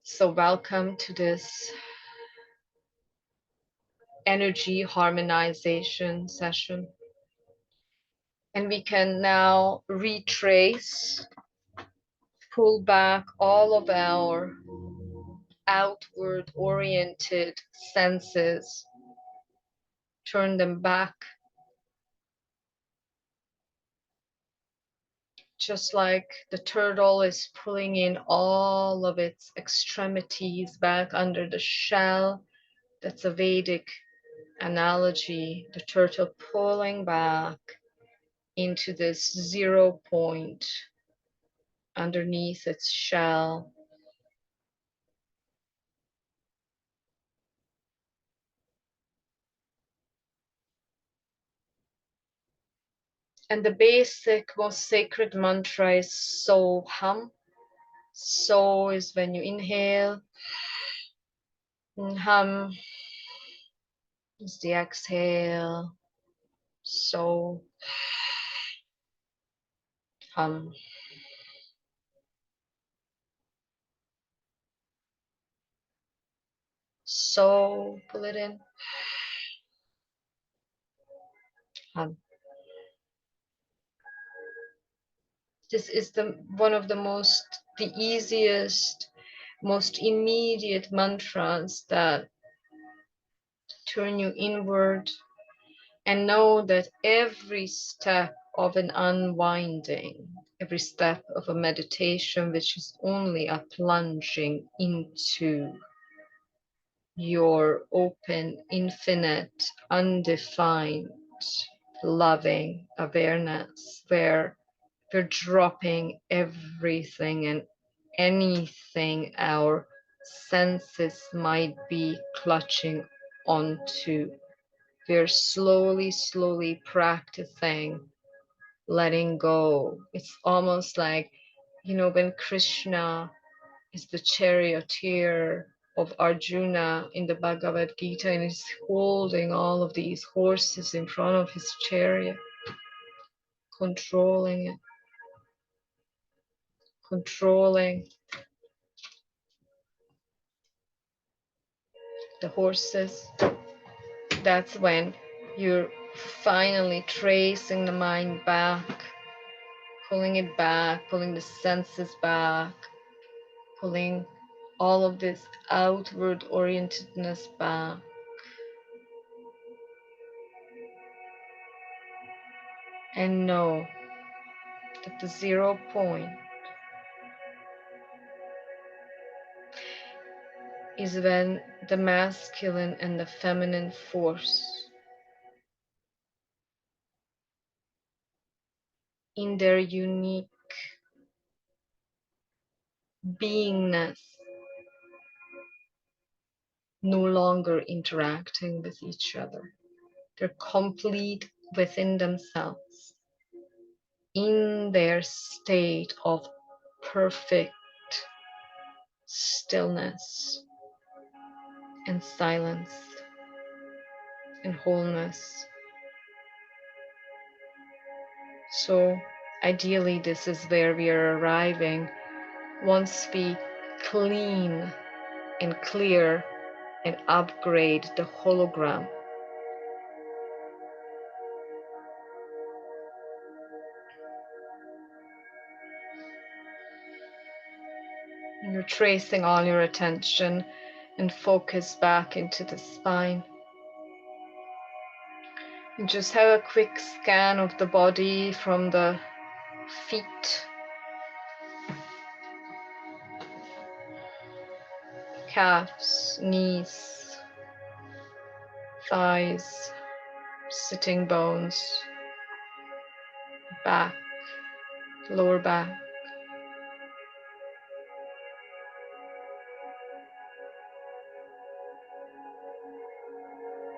So, welcome to this energy harmonization session. And we can now retrace, pull back all of our outward oriented senses, turn them back, just like the turtle is pulling in all of its extremities back under the shell. That's a Vedic analogy, the turtle pulling back into this 0 point underneath its shell. And the basic, most sacred mantra is So Hum. So is when you inhale, and Hum is the exhale. So Hum. So pull it in. Hum. This is one of the easiest, most immediate mantras that turn you inward, and know that every step of an unwinding, every step of a meditation, which is only a plunging into your open, infinite, undefined, loving awareness, where we're dropping everything and anything our senses might be clutching onto. We're slowly practicing letting go. It's almost like, when Krishna is the charioteer of Arjuna in the Bhagavad Gita, and he's holding all of these horses in front of his chariot, controlling it, controlling the horses. That's when you're finally tracing the mind back, pulling it back, pulling the senses back, pulling all of this outward orientedness back. And know that the 0 point is when the masculine and the feminine force, in their unique beingness, no longer interacting with each other. They're complete within themselves, in their state of perfect stillness and silence and wholeness. So ideally, this is where we are arriving once we clean and clear and upgrade the hologram. You're tracing all your attention and focus back into the spine. And just have a quick scan of the body from the feet, calves, knees, thighs, sitting bones, back, lower back,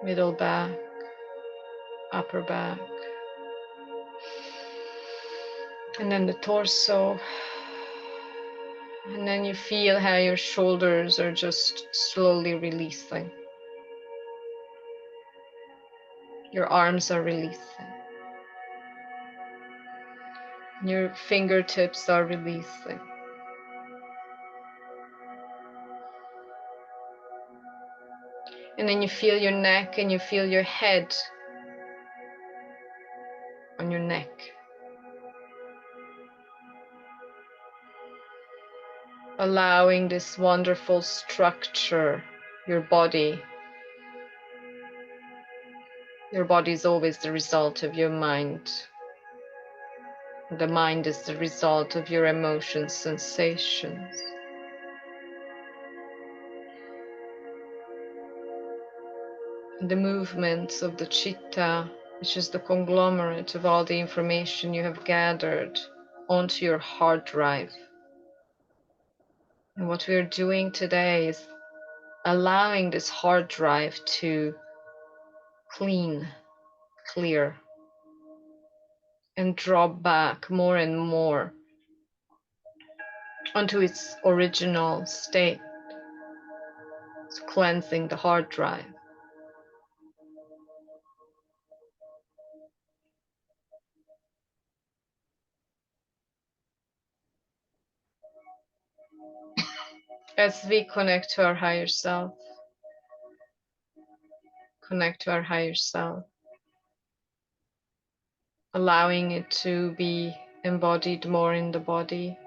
middle back, upper back, and then the torso. And then you feel how your shoulders are just slowly releasing. Your arms are releasing. Your fingertips are releasing. And then you feel your neck and you feel your head on your neck. Allowing this wonderful structure, your body. Your body is always the result of your mind. The mind is the result of your emotions, sensations. The movements of the chitta, which is the conglomerate of all the information you have gathered onto your hard drive. And what we're doing today is allowing this hard drive to clear, and drop back more and more onto its original state. It's cleansing the hard drive. As we connect to our higher self, allowing it to be embodied more in the body.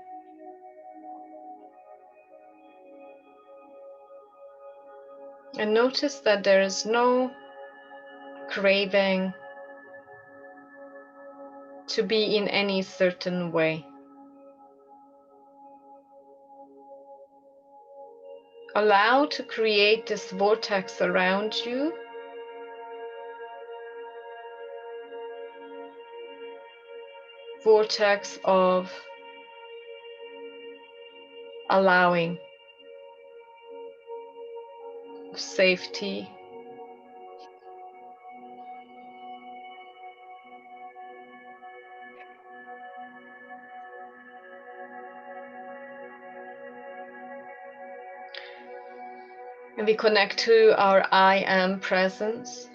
And notice that there is no craving to be in any certain way. Allow to create this vortex around you, vortex of allowing, safety, and we connect to our I am presence.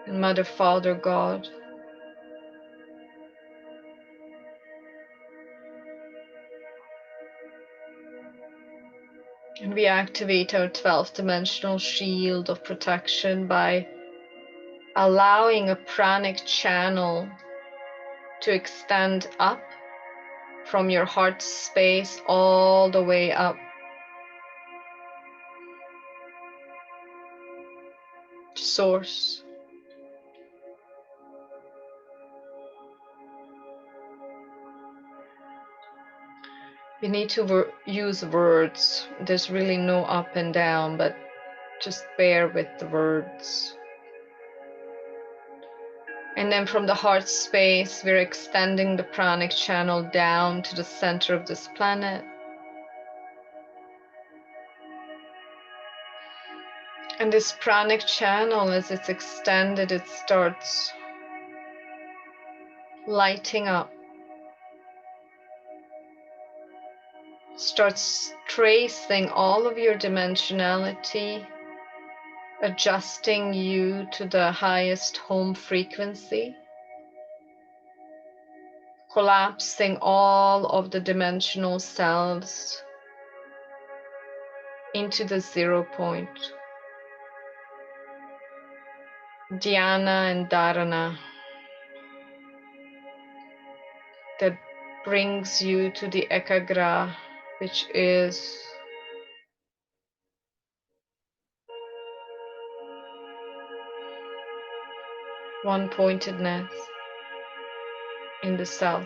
And Mother, Father, God. And we activate our 12th dimensional shield of protection by allowing a pranic channel to extend up from your heart space all the way up to source. We need to use words. There's really no up and down, but just bear with the words. And then from the heart space, we're extending the pranic channel down to the center of this planet. And this pranic channel, as it's extended, it starts lighting up, starts tracing all of your dimensionality, adjusting you to the highest home frequency, collapsing all of the dimensional selves into the 0 point. Dhyana and Dharana, that brings you to the Ekagra, which is one pointedness in the self.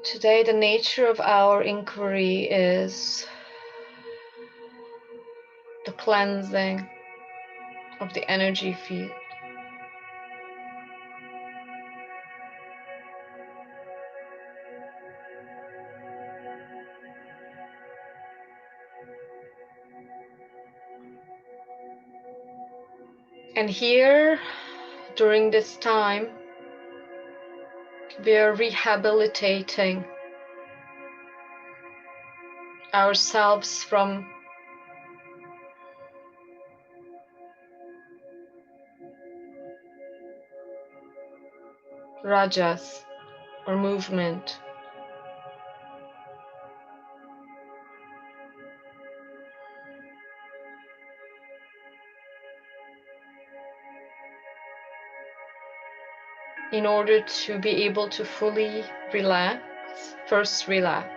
Today, the nature of our inquiry is the cleansing of the energy field. And here, during this time, we are rehabilitating ourselves from rajas or movement. In order to be able to fully relax, first relax.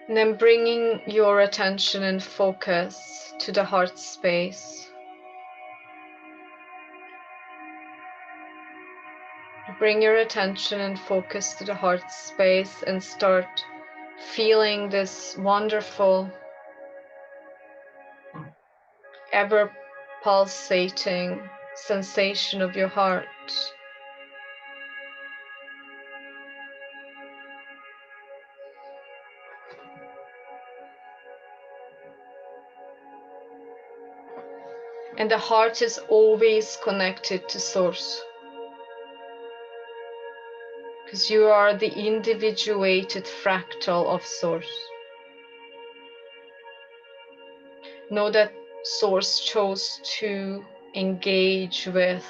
And then bringing your attention and focus to the heart space. Bring your attention and focus to the heart space and start feeling this wonderful, ever pulsating sensation of your heart. And the heart is always connected to Source, because you are the individuated fractal of Source. Know that Source chose to engage with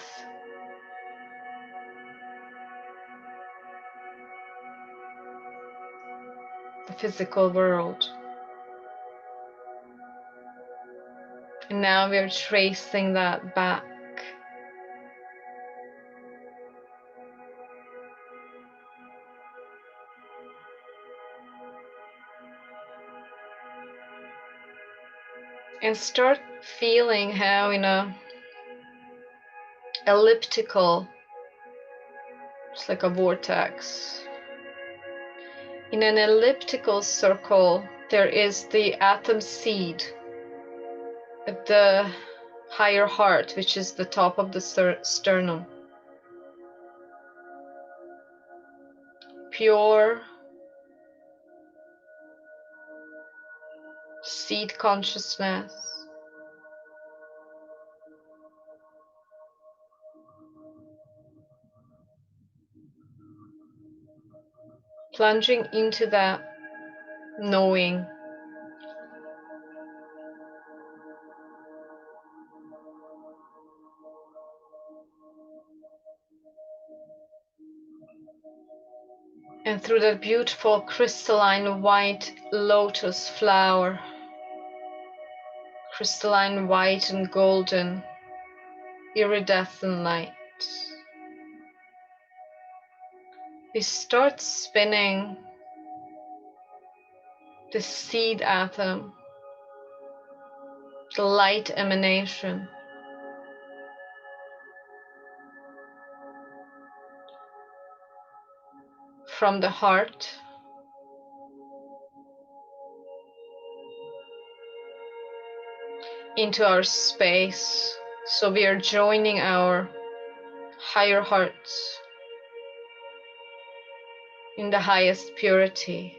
the physical world. And now we're tracing that back. And start feeling how in a elliptical, it's like a vortex. In an elliptical circle, there is the atom seed at the higher heart, which is the top of the sternum. Pure seed consciousness. Plunging into that knowing. And through that beautiful crystalline white lotus flower, crystalline white and golden iridescent light, we start spinning the seed atom, the light emanation, from the heart into our space. So we are joining our higher hearts in the highest purity.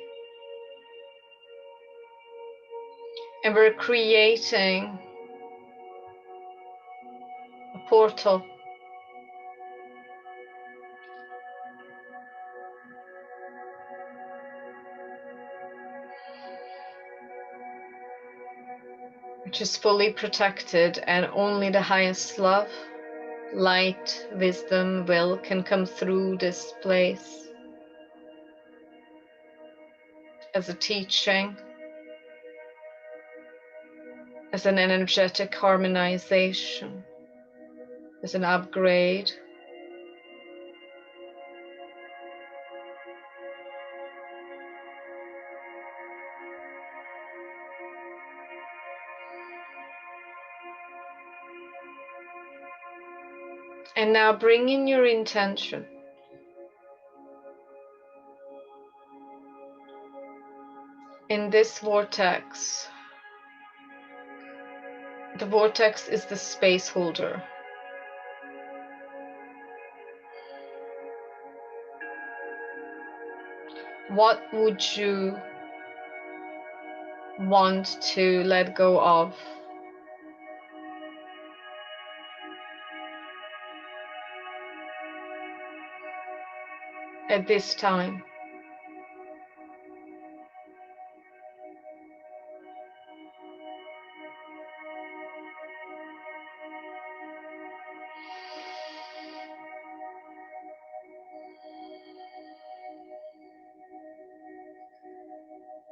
And we're creating a portal which is fully protected, and only the highest love, light, wisdom, will can come through this place as a teaching, as an energetic harmonization, as an upgrade. And now bring in your intention. In this vortex, the vortex is the space holder. What would you want to let go of at this time.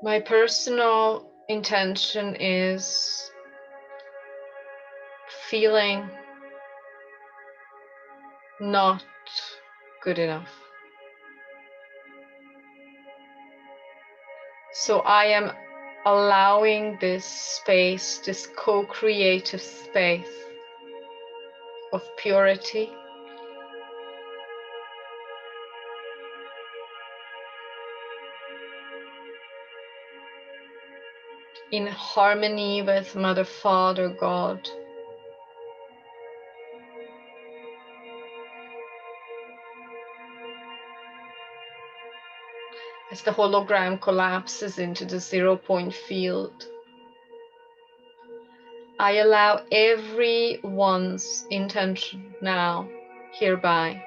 My personal intention is feeling not good enough. So I am allowing this space, this co-creative space of purity, in harmony with Mother, Father, God. As the hologram collapses into the 0 point field, I allow everyone's intention now, hereby,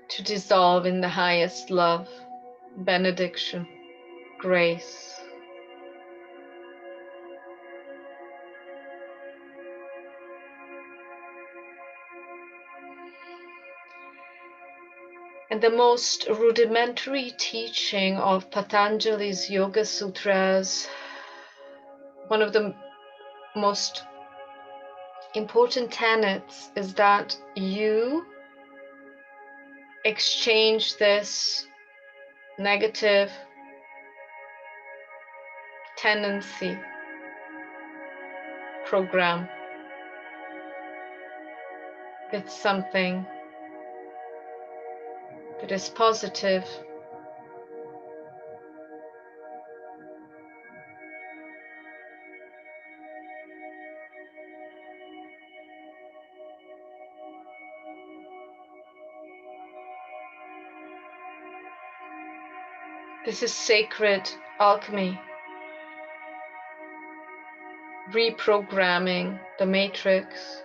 to dissolve in the highest love, benediction, grace. And the most rudimentary teaching of Patanjali's Yoga Sutras, one of the most important tenets, is that you exchange this negative tendency program with something that is positive. This is sacred alchemy, reprogramming the matrix.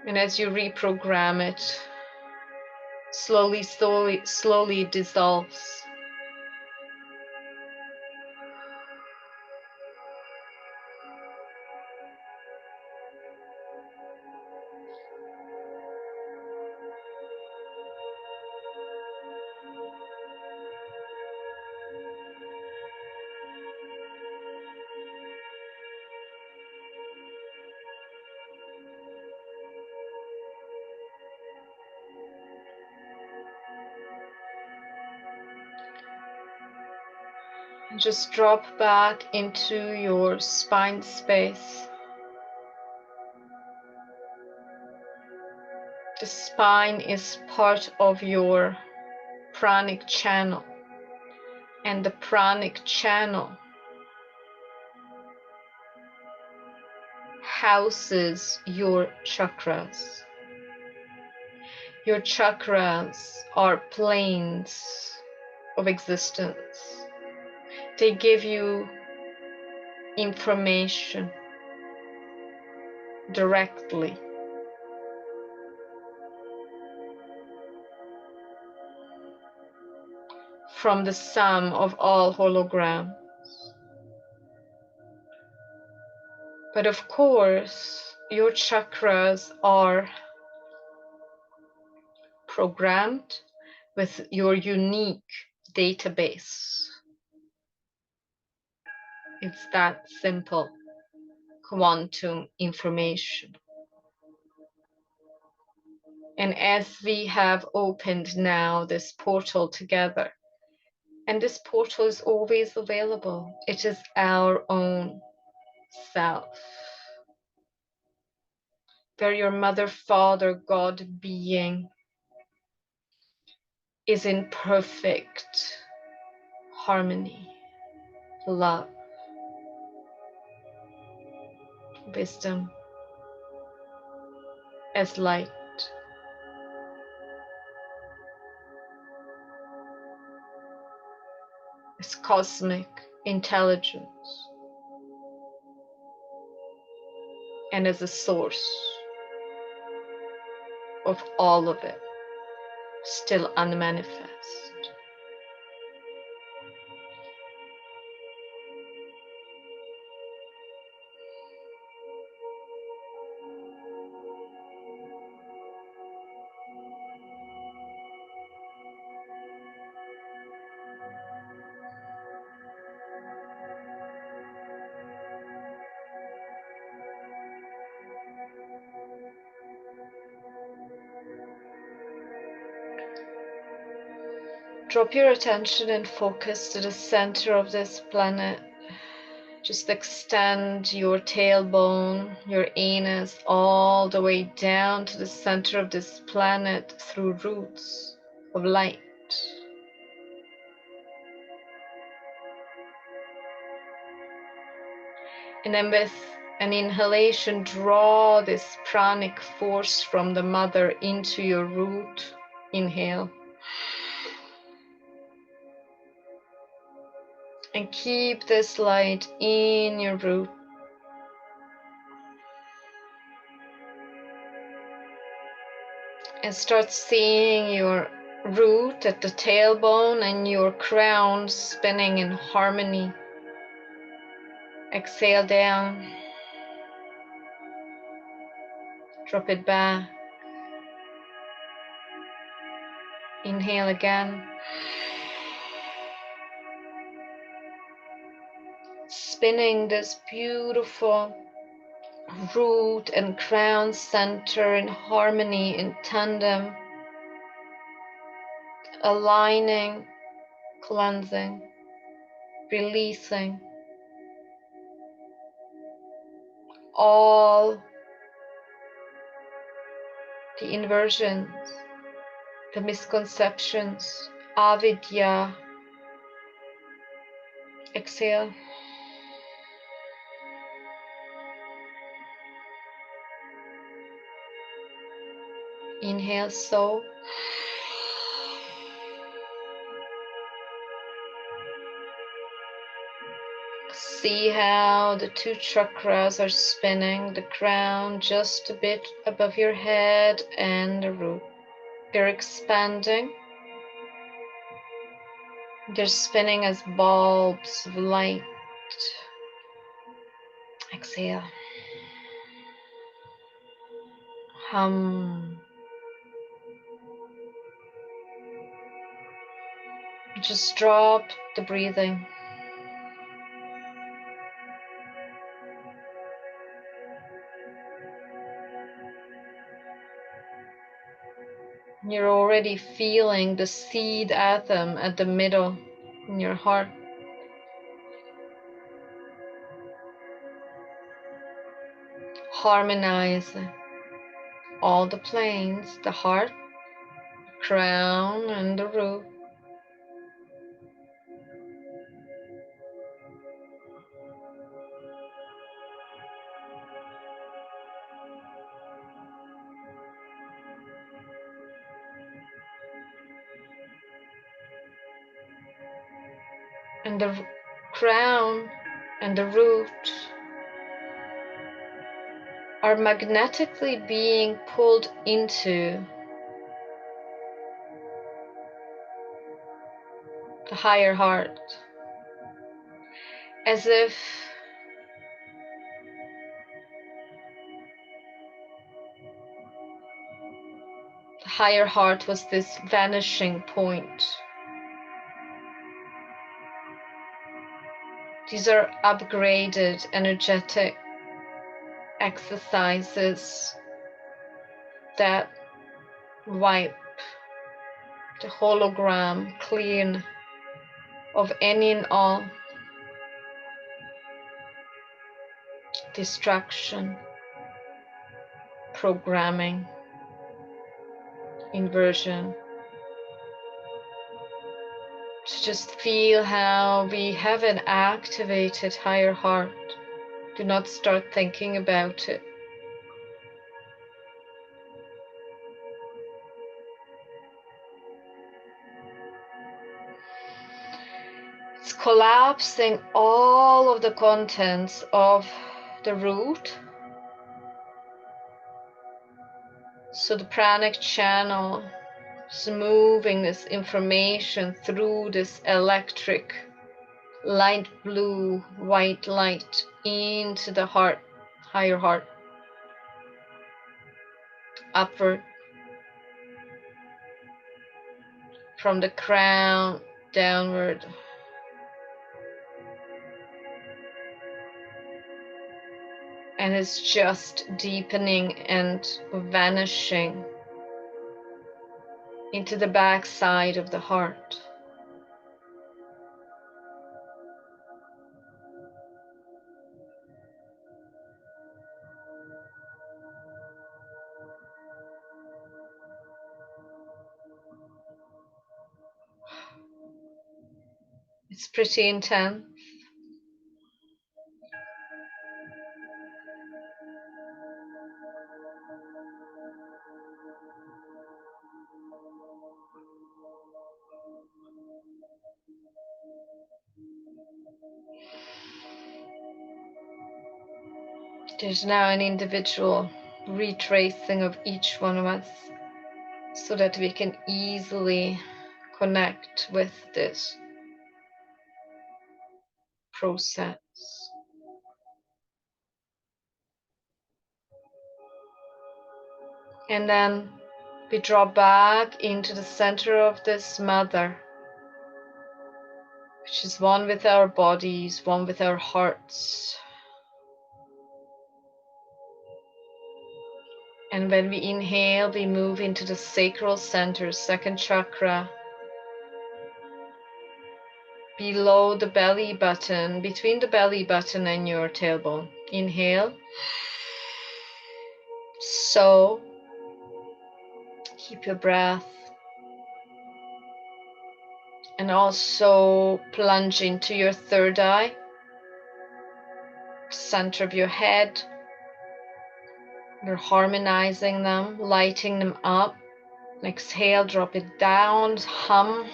And as you reprogram it, slowly dissolves. And just drop back into your spine space. The spine is part of your pranic channel, and the pranic channel houses your chakras. Your chakras are planes of existence. They give you information directly from the sum of all holograms. But of course, your chakras are programmed with your unique database. It's that simple. Quantum information. And as we have opened now this portal together, and this portal is always available, it is our own self, where your Mother, Father, God being is in perfect harmony, love. wisdom, as light. As cosmic intelligence, and as a source of all of it, still unmanifest. Drop your attention and focus to the center of this planet. Just extend your tailbone, your anus, all the way down to the center of this planet through roots of light. And then with an inhalation, draw this pranic force from the mother into your root. Inhale. And keep this light in your root. And start seeing your root at the tailbone and your crown spinning in harmony. Exhale down. Drop it back. Inhale again. Spinning this beautiful root and crown center in harmony, in tandem, aligning, cleansing, releasing all the inversions, the misconceptions, avidya. Exhale. Inhale, so. See how the two chakras are spinning, the crown just a bit above your head and the root. They're expanding. They're spinning as bulbs of light. Exhale. Hum. Just drop the breathing. You're already feeling the seed atom at the middle in your heart. Harmonize all the planes, the heart, crown, and the root. And the crown and the root are magnetically being pulled into the higher heart, as if the higher heart was this vanishing point. These are upgraded energetic exercises that wipe the hologram clean of any and all distraction, programming, inversion. To just feel how we have an activated higher heart, Do not start thinking about it. It's collapsing all of the contents of the root. So the pranic channel is moving this information through this electric light blue white light into the heart, higher heart, upward from the crown downward. And it's just deepening and vanishing into the back side of the heart. It's pretty intense. There's now an individual retracing of each one of us so that we can easily connect with this process. And then we draw back into the center of this mother, which is one with our bodies, one with our hearts. And when we inhale, we move into the sacral center, second chakra, below the belly button, between the belly button and your tailbone. Inhale. So, keep your breath. And also plunge into your third eye, center of your head. You're harmonizing them, lighting them up. Exhale, drop it down, hum.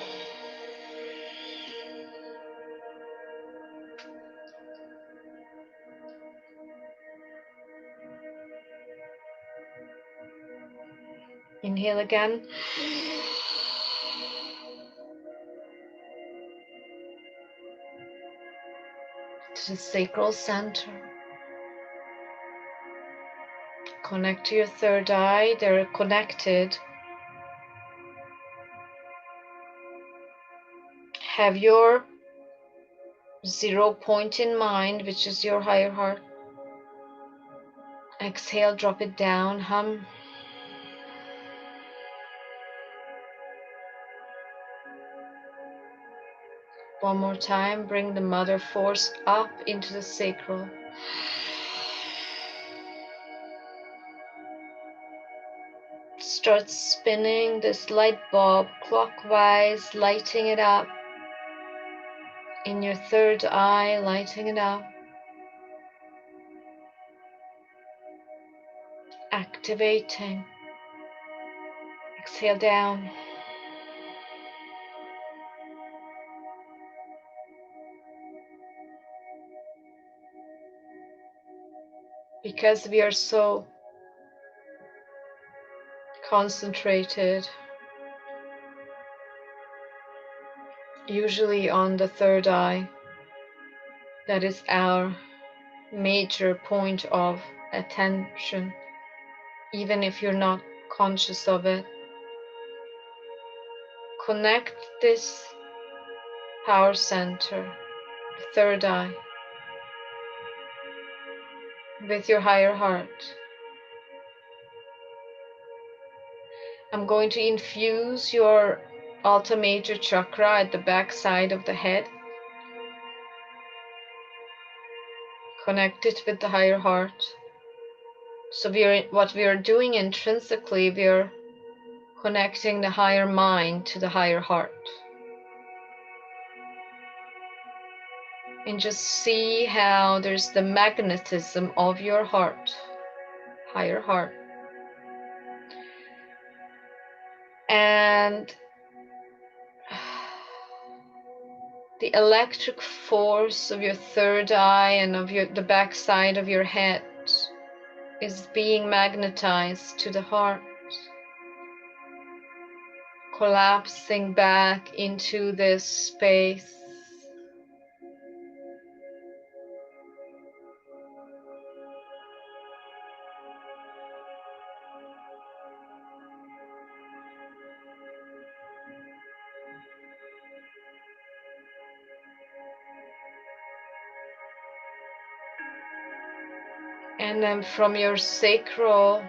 Inhale again. To the sacral center. Connect to your third eye. They're connected. Have your 0 point in mind, which is your higher heart. Exhale, drop it down, hum. One more time, bring the mother force up into the sacral. Start spinning this light bulb clockwise, lighting it up. In your third eye, lighting it up. Activating. Exhale down. Because we are so concentrated, usually on the third eye, that is our major point of attention, even if you're not conscious of it. Connect this power center, the third eye, with your higher heart. I'm going to infuse your Alta Major chakra at the back side of the head. Connect it with the higher heart. So what we are doing intrinsically, we are connecting the higher mind to the higher heart. And just see how there's the magnetism of your heart, higher heart. And the electric force of your third eye and of the back side of your head is being magnetized to the heart, collapsing back into this space. And then from your sacral,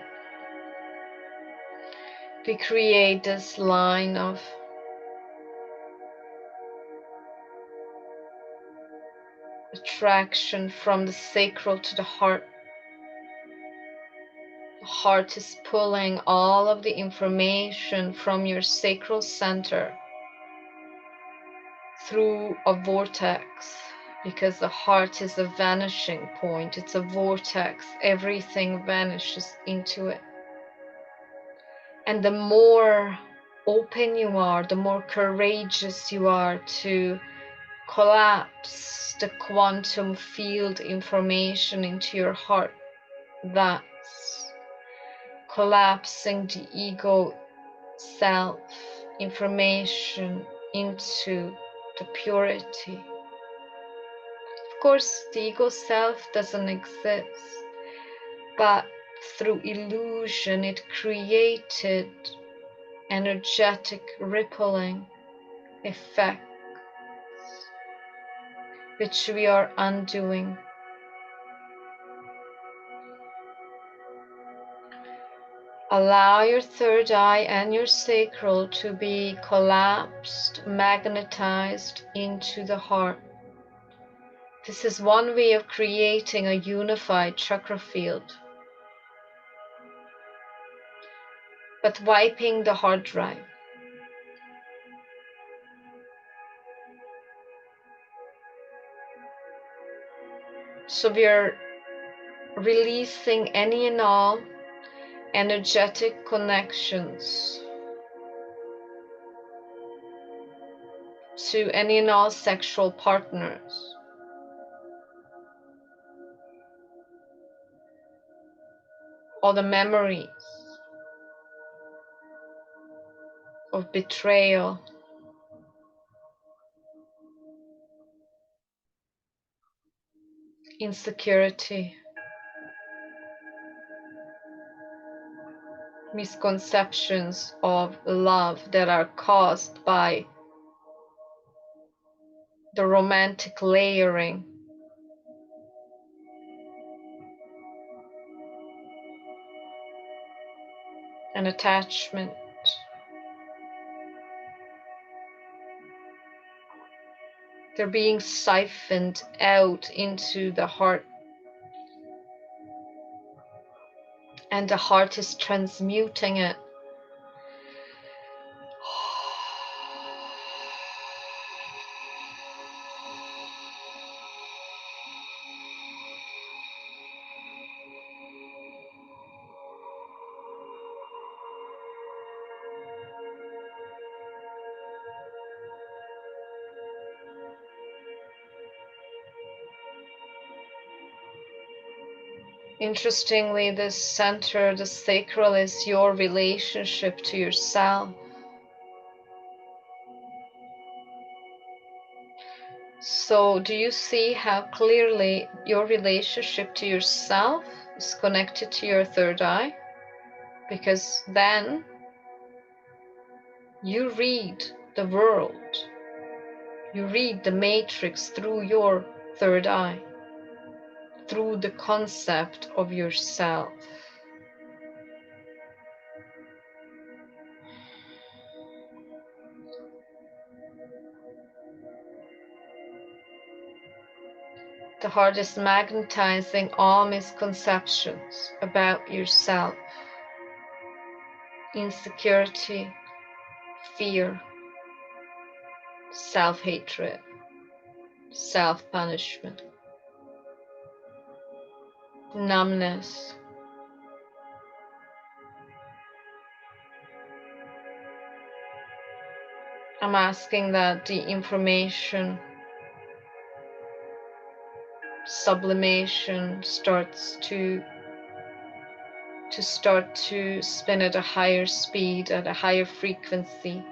we create this line of attraction from the sacral to the heart. The heart is pulling all of the information from your sacral center through a vortex, because the heart is a vanishing point. It's a vortex. Everything vanishes into it. And the more open you are, the more courageous you are to collapse the quantum field information into your heart. That's collapsing the ego self information into the purity. Of course, the ego self doesn't exist, but through illusion it created energetic rippling effect, which we are undoing. Allow your third eye and your sacral to be collapsed, magnetized into the heart. This is one way of creating a unified chakra field, but wiping the hard drive. So we are releasing any and all energetic connections to any and all sexual partners, all the memories of betrayal, insecurity, misconceptions of love that are caused by the romantic layering and attachment. They're being siphoned out into the heart, and the heart is transmuting it. Interestingly, this center, the sacral, is your relationship to yourself. So, do you see how clearly your relationship to yourself is connected to your third eye? Because then you read the world, you read the matrix through your third eye, through the concept of yourself. The heart is magnetizing all misconceptions about yourself, insecurity, fear, self-hatred, self-punishment, numbness. I'm asking that the information, sublimation starts to spin at a higher speed, at a higher frequency,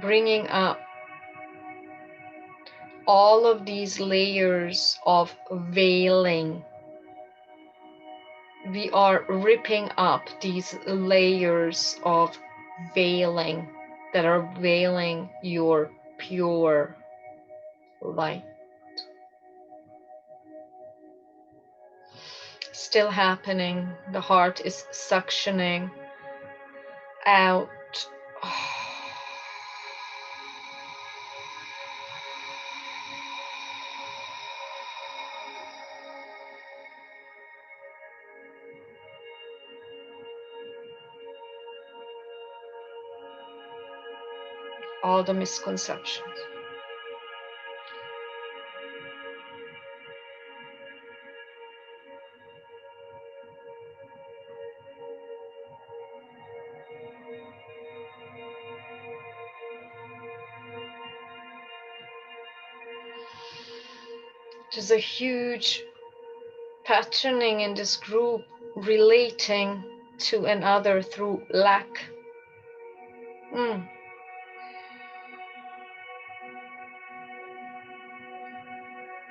bringing up all of these layers of veiling. We are ripping up these layers of veiling that are veiling your pure light. Still happening. The heart is suctioning out all the misconceptions. There's a huge patterning in this group relating to another through lack.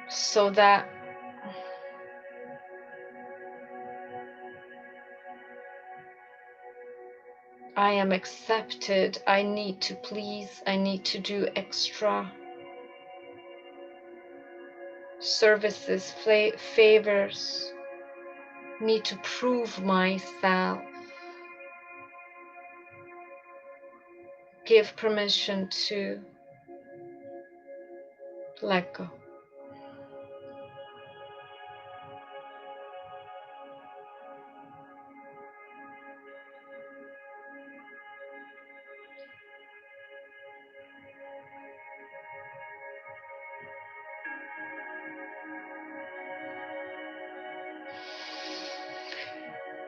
So that I am accepted, I need to please, I need to do extra services, favors, need to prove myself. Give permission to let go.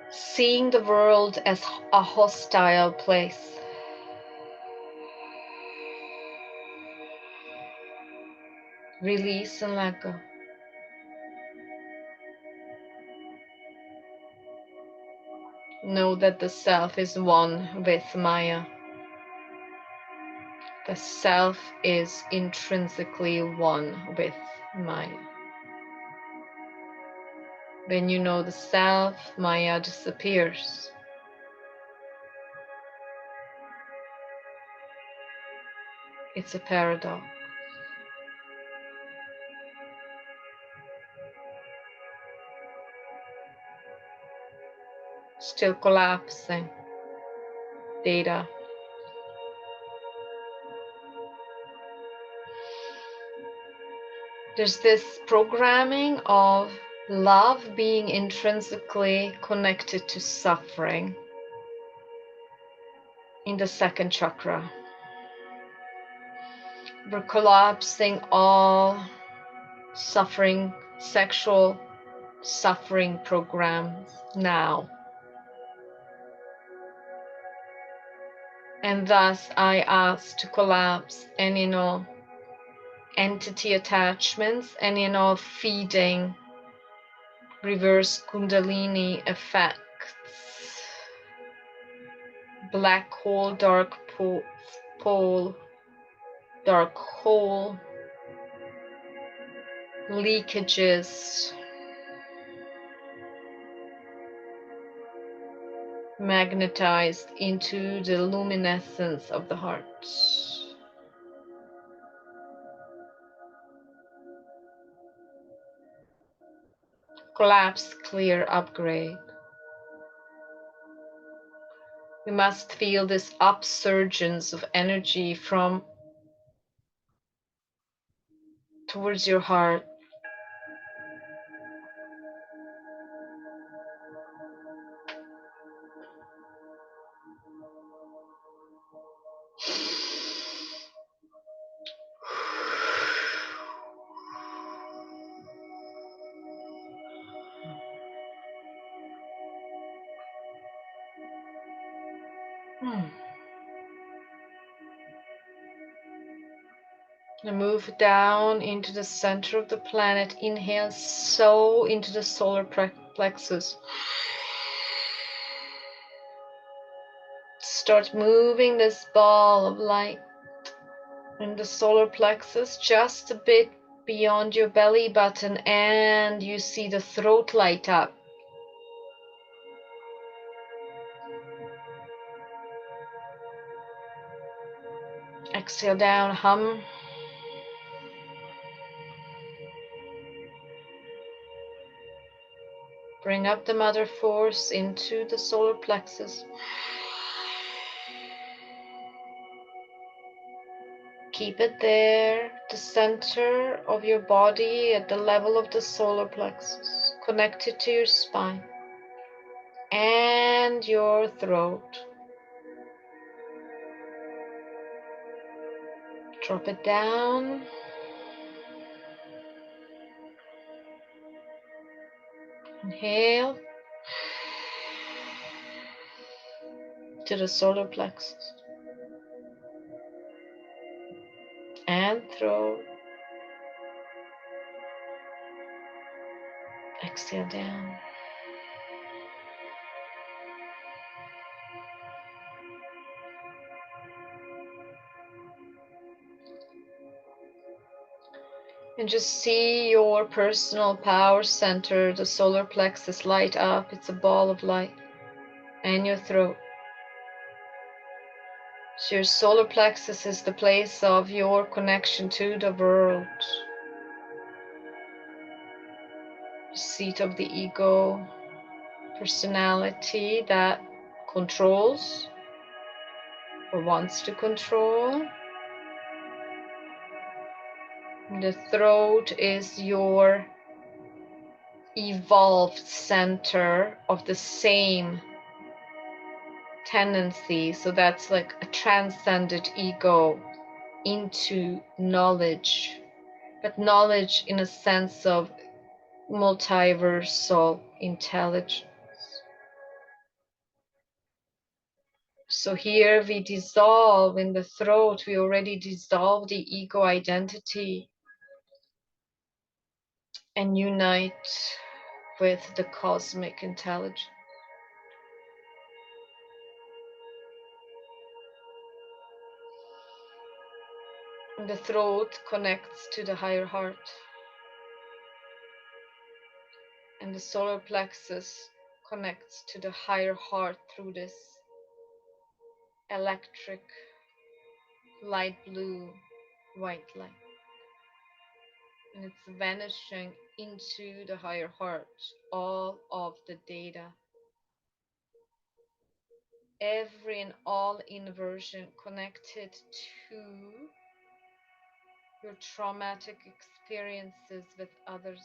Seeing the world as a hostile place. Release and let go. Know that the self is one with Maya. The self is intrinsically one with Maya. When you know the self, Maya disappears. It's a paradox. Still collapsing. Data. There's this programming of love being intrinsically connected to suffering in the second chakra. We're collapsing all suffering, sexual suffering programs now. And thus I ask to collapse any entity attachments, any feeding, reverse kundalini effects, black hole, dark pole, dark hole, leakages, magnetized into the luminescence of the heart. Collapse, clear, upgrade. We must feel this upsurgence of energy from towards your heart. And move down into the center of the planet. Inhale, so into the solar plexus. Start moving this ball of light in the solar plexus just a bit beyond your belly button, and you see the throat light up. Exhale down, hum. Bring up the mother force into the solar plexus. Keep it there, the center of your body at the level of the solar plexus, connected to your spine and your throat. Drop it down. Inhale to the solar plexus and throat. Exhale down. And just see your personal power center, the solar plexus, light up. It's a ball of light. And your throat. So your solar plexus is the place of your connection to the world. Seat of the ego, personality that controls or wants to control. The throat is your evolved center of the same tendency. So that's like a transcended ego into knowledge, but knowledge in a sense of multiversal intelligence. So here we dissolve in the throat, we already dissolve the ego identity and unite with the cosmic intelligence. And the throat connects to the higher heart. And the solar plexus connects to the higher heart through this electric light blue white light. And it's vanishing into the higher heart, all of the data, every and all inversion connected to your traumatic experiences with others,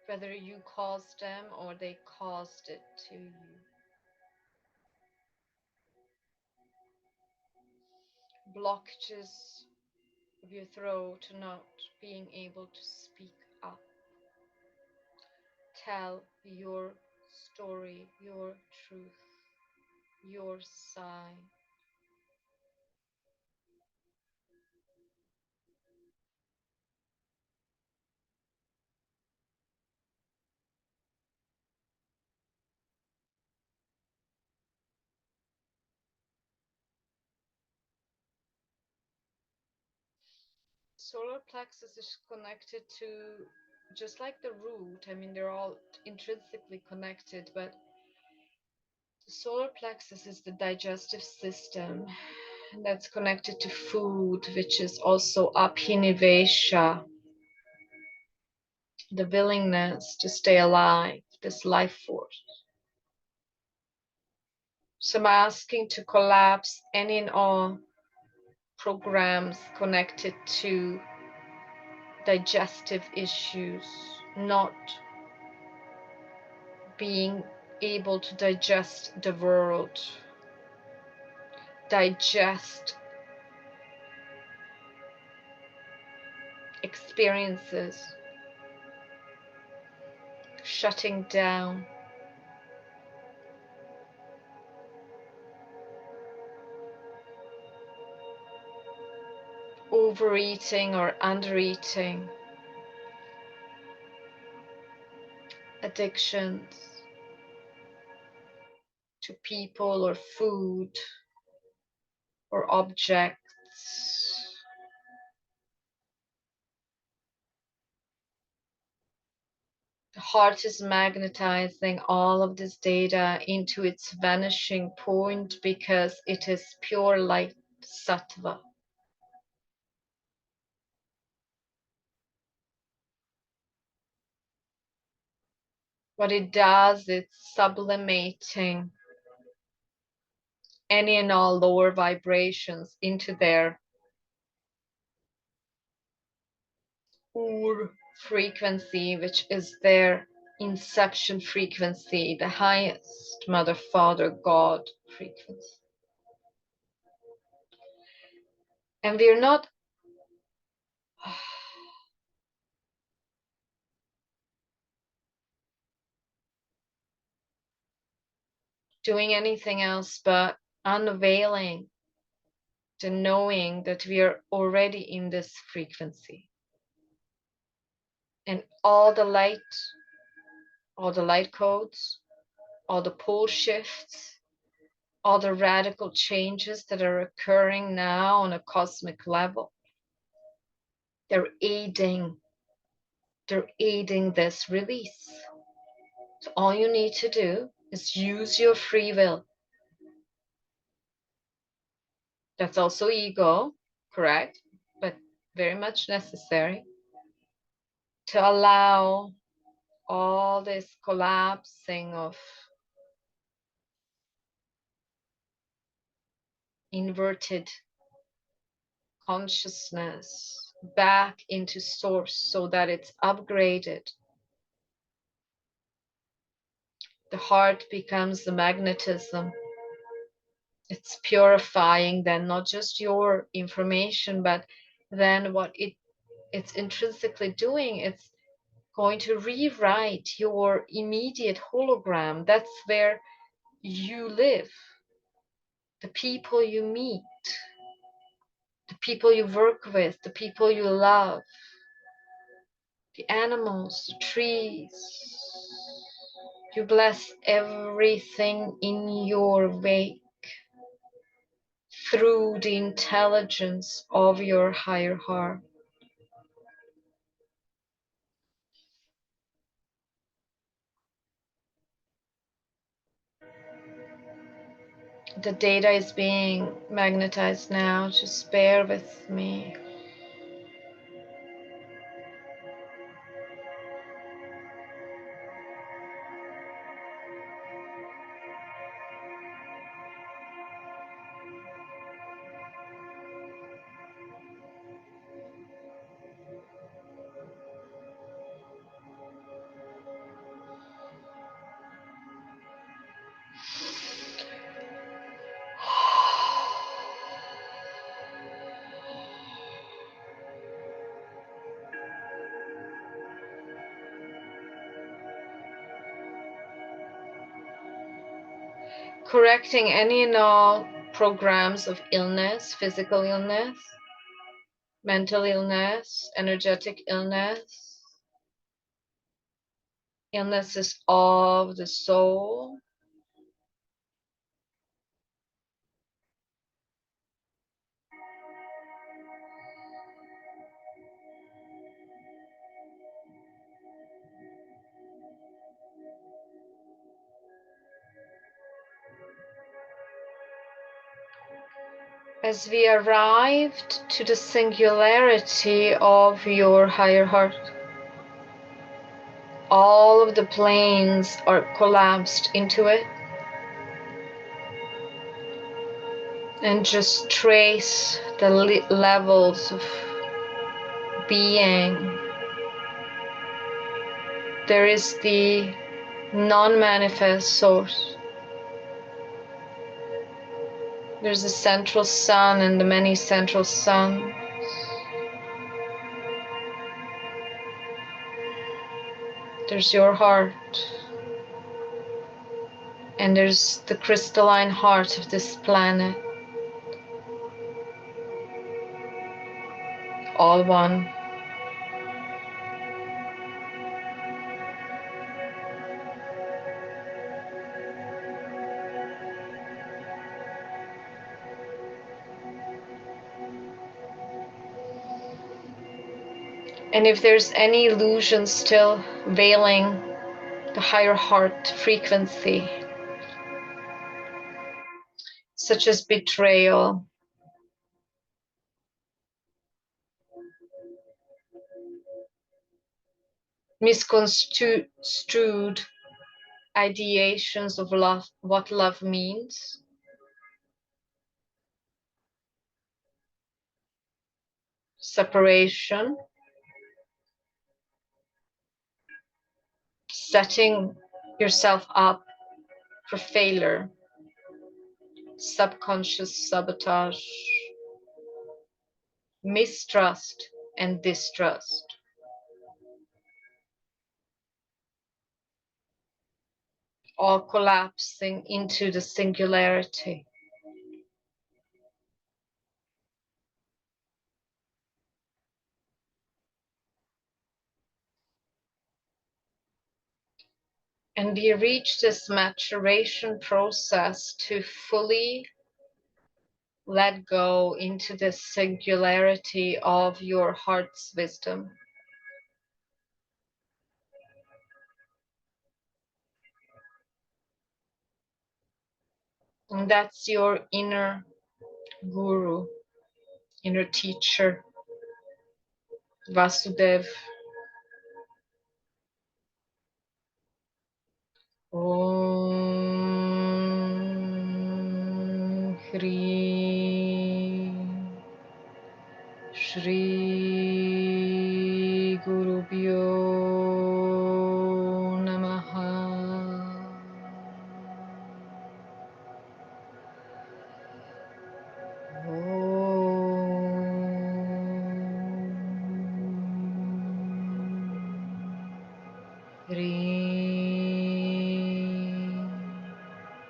whether you caused them or they caused it to you. Blockages of your throat, not being able to speak up. Tell your story, your truth, your side. Solar plexus is connected to, just like the root, I mean, they're all intrinsically connected, but the solar plexus is the digestive system that's connected to food, which is also abhinivesha, the willingness to stay alive, this life force. So I'm asking to collapse any and all programs connected to digestive issues, not being able to digest the world, digest experiences, shutting down. overeating or undereating, addictions to people or food or objects. The heart is magnetizing all of this data into its vanishing point because it is pure light sattva. What it does, it's sublimating any and all lower vibrations into their ur frequency, which is their inception frequency, the highest Mother, Father, God frequency. And we're not doing anything else but unveiling the knowing that we are already in this frequency. And all the light codes, all the pole shifts, all the radical changes that are occurring now on a cosmic level, they're aiding this release. So all you need to do is use your free will. That's also ego, correct? But very much necessary to allow all this collapsing of inverted consciousness back into source so that it's upgraded. The heart becomes the magnetism. It's purifying then not just your information, but then what it's intrinsically doing, it's going to rewrite your immediate hologram. That's where you live, the people you meet, the people you work with, the people you love, the animals, the trees. You bless everything in your wake through the intelligence of your higher heart. The data is being magnetized now. Just bear with me. Correcting any and all programs of illness, physical illness, mental illness, energetic illness, illnesses of the soul. As we arrived to the singularity of your higher heart, all of the planes are collapsed into it. And just trace the levels of being. There is the non-manifest source. There's a central sun and the many central suns. There's your heart. And there's the crystalline heart of this planet. all one. And if there's any illusion still veiling the higher heart frequency, such as betrayal, misconstrued ideations of love, what love means, separation, setting yourself up for failure, subconscious sabotage, mistrust, and distrust, all collapsing into the singularity. And we reach this maturation process to fully let go into the singularity of your heart's wisdom. And that's your inner guru, inner teacher, Vasudev. Om Hri Shri Gurubhyo Namaha. Hri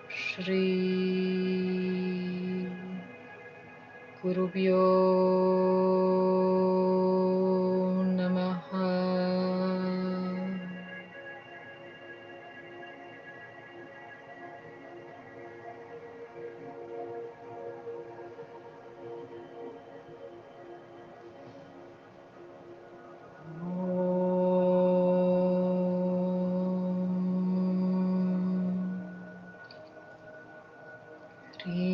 Shri Gurubhyo Namaha. Hri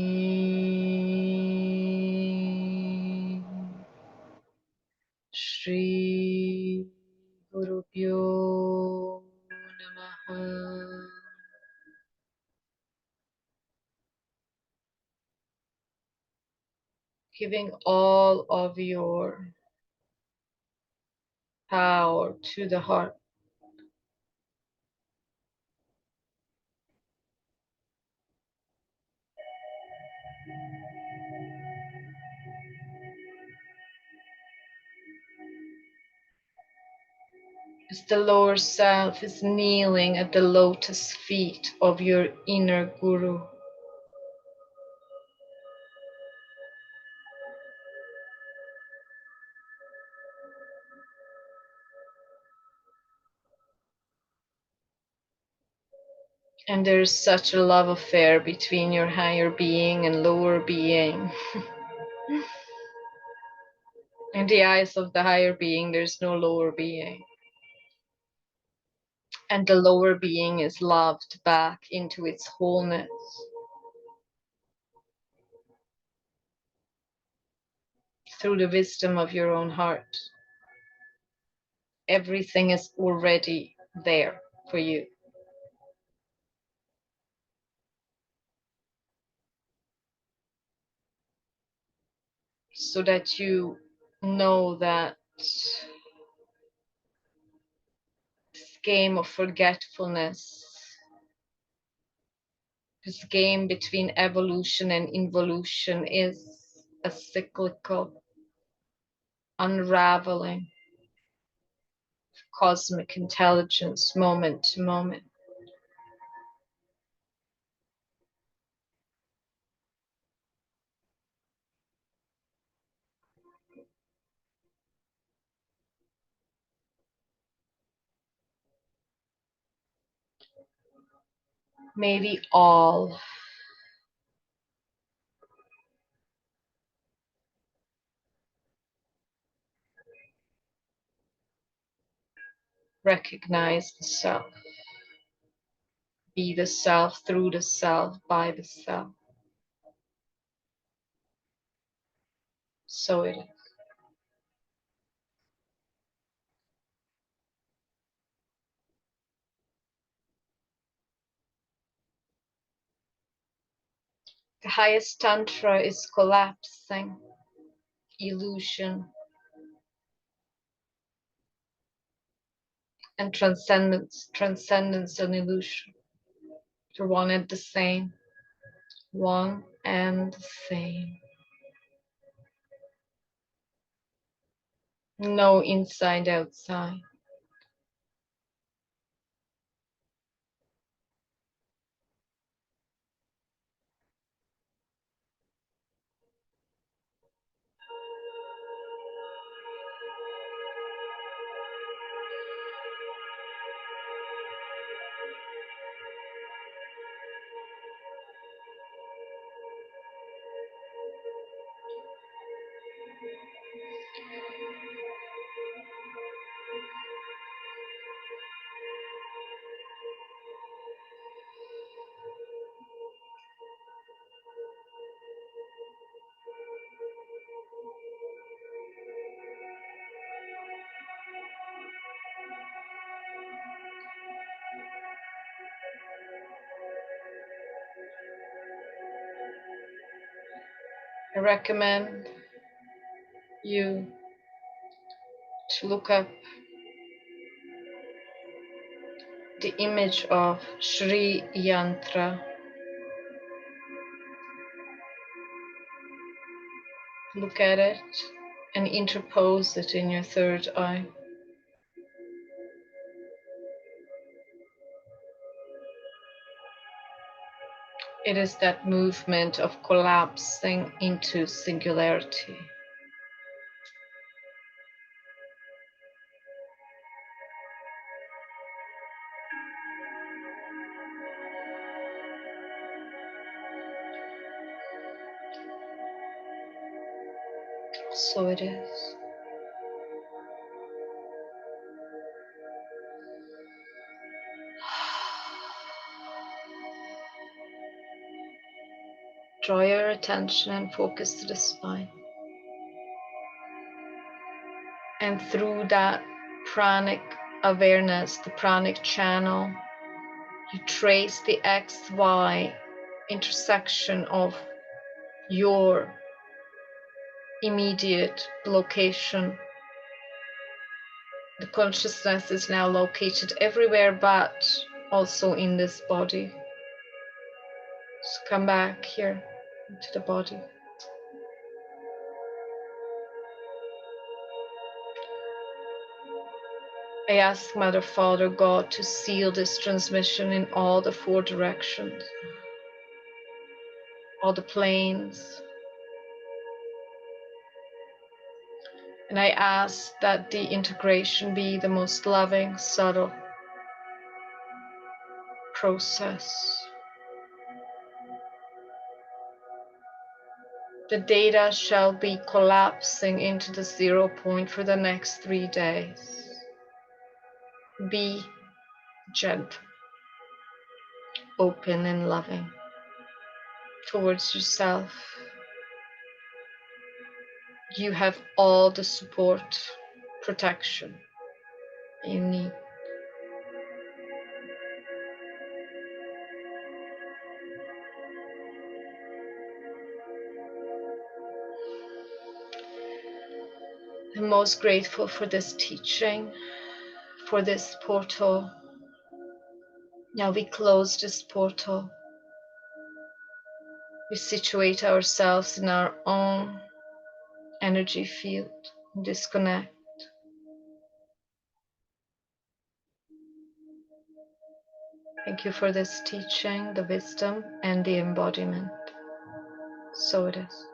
Shri Gurubhyo Namaha. Giving all of your power to the heart. As the lower self is kneeling at the lotus feet of your inner guru. And there's such a love affair between your higher being and lower being. In the eyes of the higher being, there's no lower being. And the lower being is loved back into its wholeness. Through the wisdom of your own heart. Everything is already there for you. So that you know that this game of forgetfulness, this game between evolution and involution, is a cyclical unraveling of cosmic intelligence moment to moment. May we all recognize the self, be the self through the self, by the self. So it is. The highest tantra is collapsing, illusion, and transcendence, transcendence and illusion. They're one and the same, one and the same. No inside outside. I recommend you to look up the image of Sri Yantra. Look at it and interpose it in your third eye. It is that movement of collapsing into singularity. So it is. Draw your attention and focus to the spine. And through that pranic awareness, the pranic channel, you trace the XY intersection of your immediate location. The consciousness is now located everywhere but also in this body. So come back here into the body. I ask Mother, Father, God to seal this transmission in all the four directions, all the planes. And I ask that the integration be the most loving, subtle process. The data shall be collapsing into the 0 point for the next 3 days. Be gentle, open, and loving towards yourself. You have all the support, protection you need. I'm most grateful for this teaching, for this portal. Now we close this portal. We situate ourselves in our own energy field, disconnect. Thank you for this teaching, the wisdom, and the embodiment. So it is.